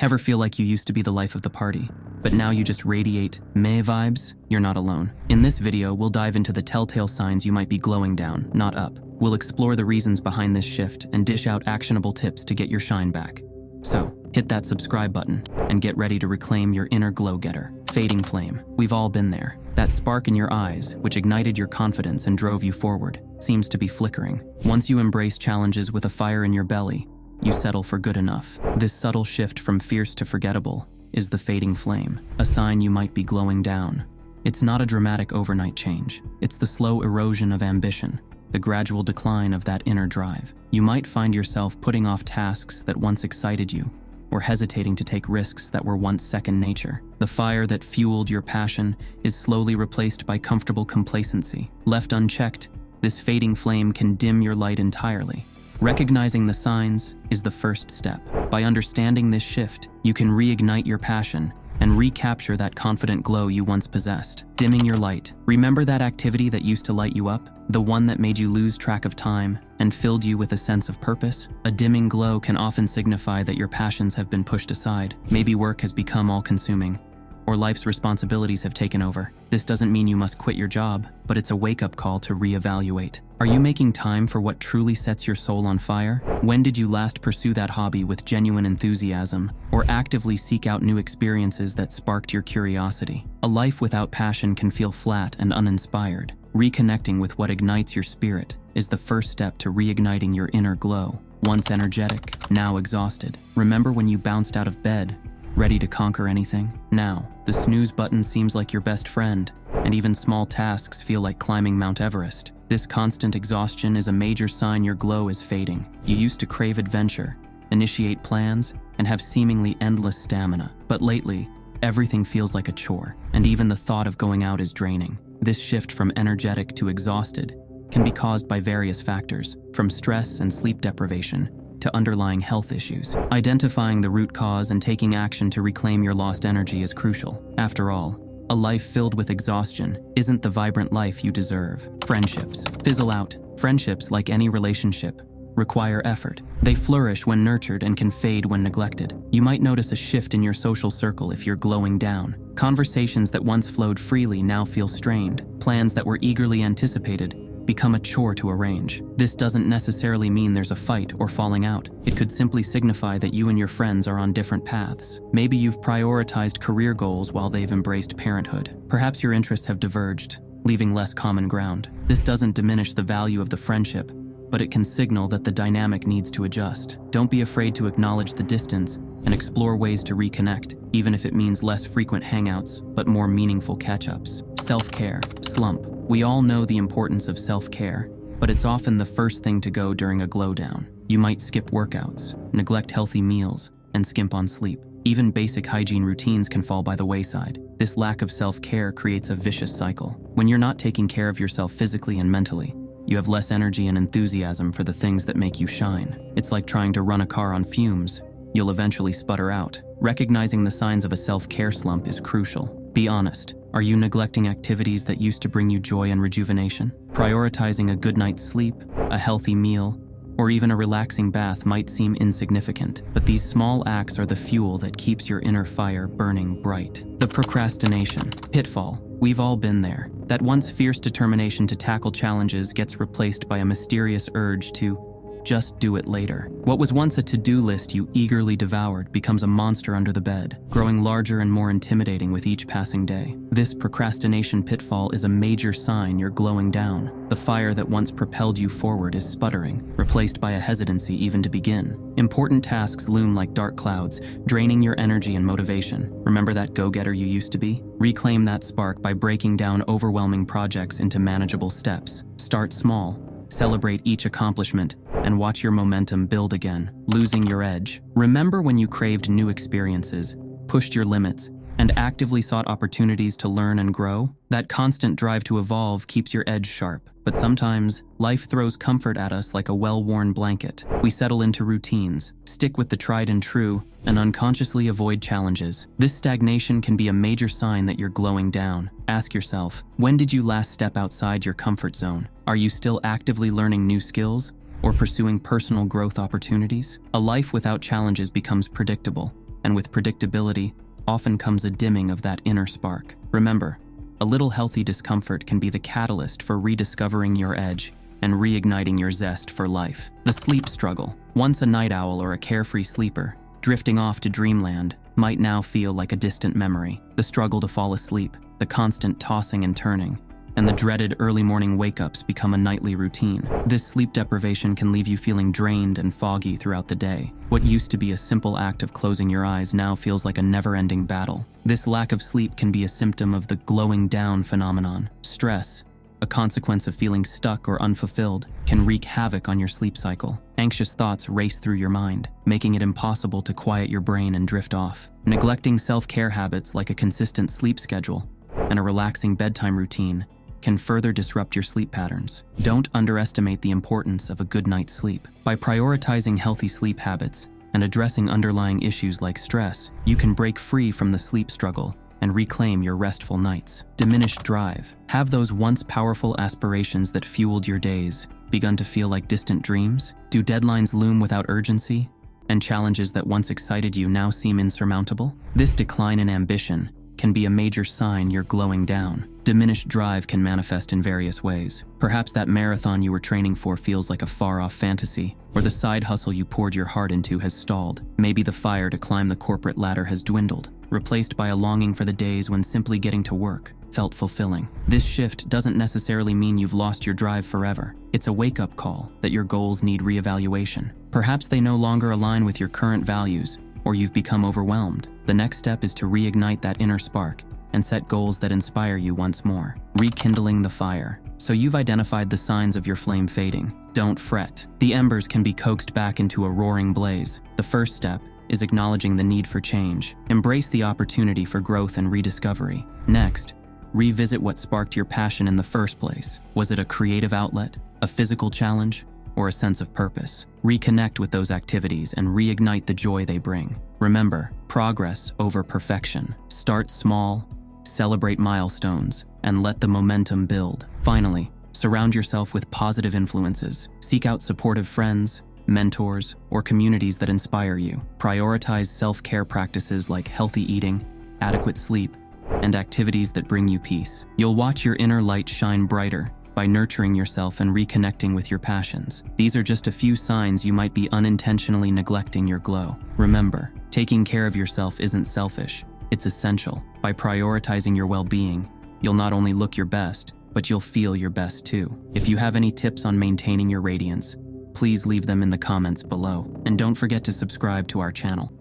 Ever feel like you used to be the life of the party, but now you just radiate meh vibes? You're not alone. In this video, we'll dive into the telltale signs you might be glowing down, not up. We'll explore the reasons behind this shift and dish out actionable tips to get your shine back. So, hit that subscribe button and get ready to reclaim your inner glow-getter. Fading flame. We've all been there. That spark in your eyes, which ignited your confidence and drove you forward, seems to be flickering. Once you embrace challenges with a fire in your belly, you settle for good enough. This subtle shift from fierce to forgettable is the fading flame, a sign you might be glowing down. It's not a dramatic overnight change. It's the slow erosion of ambition, the gradual decline of that inner drive. You might find yourself putting off tasks that once excited you, or hesitating to take risks that were once second nature. The fire that fueled your passion is slowly replaced by comfortable complacency. Left unchecked, this fading flame can dim your light entirely. Recognizing the signs is the first step. By understanding this shift, you can reignite your passion and recapture that confident glow you once possessed. Dimming your light. Remember that activity that used to light you up? The one that made you lose track of time and filled you with a sense of purpose? A dimming glow can often signify that your passions have been pushed aside. Maybe work has become all-consuming, or life's responsibilities have taken over. This doesn't mean you must quit your job, but it's a wake-up call to reevaluate. Are you making time for what truly sets your soul on fire? When did you last pursue that hobby with genuine enthusiasm, or actively seek out new experiences that sparked your curiosity? A life without passion can feel flat and uninspired. Reconnecting with what ignites your spirit is the first step to reigniting your inner glow. Once energetic, now exhausted. Remember when you bounced out of bed, ready to conquer anything? Now, the snooze button seems like your best friend, and even small tasks feel like climbing Mount Everest. This constant exhaustion is a major sign your glow is fading. You used to crave adventure, initiate plans, and have seemingly endless stamina. But lately, everything feels like a chore, and even the thought of going out is draining. This shift from energetic to exhausted can be caused by various factors, from stress and sleep deprivation to underlying health issues. Identifying the root cause and taking action to reclaim your lost energy is crucial. After all, a life filled with exhaustion isn't the vibrant life you deserve. Friendships fizzle out. Friendships, like any relationship, require effort. They flourish when nurtured and can fade when neglected. You might notice a shift in your social circle if you're glowing down. Conversations that once flowed freely now feel strained. Plans that were eagerly anticipated become a chore to arrange. This doesn't necessarily mean there's a fight or falling out. It could simply signify that you and your friends are on different paths. Maybe you've prioritized career goals while they've embraced parenthood. Perhaps your interests have diverged, leaving less common ground. This doesn't diminish the value of the friendship, but it can signal that the dynamic needs to adjust. Don't be afraid to acknowledge the distance and explore ways to reconnect, even if it means less frequent hangouts, but more meaningful catch-ups. Self-care. Slump. We all know the importance of self-care, but it's often the first thing to go during a glow down. You might skip workouts, neglect healthy meals, and skimp on sleep. Even basic hygiene routines can fall by the wayside. This lack of self-care creates a vicious cycle. When you're not taking care of yourself physically and mentally, you have less energy and enthusiasm for the things that make you shine. It's like trying to run a car on fumes. You'll eventually sputter out. Recognizing the signs of a self-care slump is crucial. Be honest. Are you neglecting activities that used to bring you joy and rejuvenation? Prioritizing a good night's sleep, a healthy meal, or even a relaxing bath might seem insignificant, but these small acts are the fuel that keeps your inner fire burning bright. The procrastination pitfall. We've all been there. That once fierce determination to tackle challenges gets replaced by a mysterious urge to just do it later. What was once a to-do list you eagerly devoured becomes a monster under the bed, growing larger and more intimidating with each passing day. This procrastination pitfall is a major sign you're glowing down. The fire that once propelled you forward is sputtering, replaced by a hesitancy even to begin. Important tasks loom like dark clouds, draining your energy and motivation. Remember that go-getter you used to be? Reclaim that spark by breaking down overwhelming projects into manageable steps. Start small. Celebrate each accomplishment and watch your momentum build again. Losing your edge. Remember when you craved new experiences, pushed your limits, and actively sought opportunities to learn and grow? That constant drive to evolve keeps your edge sharp. But sometimes, life throws comfort at us like a well-worn blanket. We settle into routines, stick with the tried and true, and unconsciously avoid challenges. This stagnation can be a major sign that you're glowing down. Ask yourself, when did you last step outside your comfort zone? Are you still actively learning new skills or pursuing personal growth opportunities? A life without challenges becomes predictable, and with predictability often comes a dimming of that inner spark. Remember, a little healthy discomfort can be the catalyst for rediscovering your edge and reigniting your zest for life. The sleep struggle. Once a night owl or a carefree sleeper, drifting off to dreamland might now feel like a distant memory. The struggle to fall asleep, the constant tossing and turning, and the dreaded early morning wake-ups become a nightly routine. This sleep deprivation can leave you feeling drained and foggy throughout the day. What used to be a simple act of closing your eyes now feels like a never-ending battle. This lack of sleep can be a symptom of the glowing down phenomenon. Stress, a consequence of feeling stuck or unfulfilled, can wreak havoc on your sleep cycle. Anxious thoughts race through your mind, making it impossible to quiet your brain and drift off. Neglecting self-care habits like a consistent sleep schedule and a relaxing bedtime routine can further disrupt your sleep patterns. Don't underestimate the importance of a good night's sleep. By prioritizing healthy sleep habits and addressing underlying issues like stress, you can break free from the sleep struggle and reclaim your restful nights. Diminished drive. Have those once powerful aspirations that fueled your days begun to feel like distant dreams? Do deadlines loom without urgency, and challenges that once excited you now seem insurmountable? This decline in ambition can be a major sign you're glowing down. Diminished drive can manifest in various ways. Perhaps that marathon you were training for feels like a far-off fantasy, or the side hustle you poured your heart into has stalled. Maybe the fire to climb the corporate ladder has dwindled, replaced by a longing for the days when simply getting to work felt fulfilling. This shift doesn't necessarily mean you've lost your drive forever. It's a wake-up call that your goals need reevaluation. Perhaps they no longer align with your current values, or you've become overwhelmed. The next step is to reignite that inner spark and set goals that inspire you once more. Rekindling the fire. So you've identified the signs of your flame fading. Don't fret. The embers can be coaxed back into a roaring blaze. The first step is acknowledging the need for change. Embrace the opportunity for growth and rediscovery. Next, revisit what sparked your passion in the first place. Was it a creative outlet, a physical challenge, or a sense of purpose? Reconnect with those activities and reignite the joy they bring. Remember, progress over perfection. Start small, celebrate milestones, and let the momentum build. Finally, surround yourself with positive influences. Seek out supportive friends, mentors, or communities that inspire you. Prioritize self-care practices like healthy eating, adequate sleep, and activities that bring you peace. You'll watch your inner light shine brighter by nurturing yourself and reconnecting with your passions. These are just a few signs you might be unintentionally neglecting your glow. Remember, taking care of yourself isn't selfish, it's essential. By prioritizing your well-being, you'll not only look your best, but you'll feel your best too. If you have any tips on maintaining your radiance, please leave them in the comments below. And don't forget to subscribe to our channel.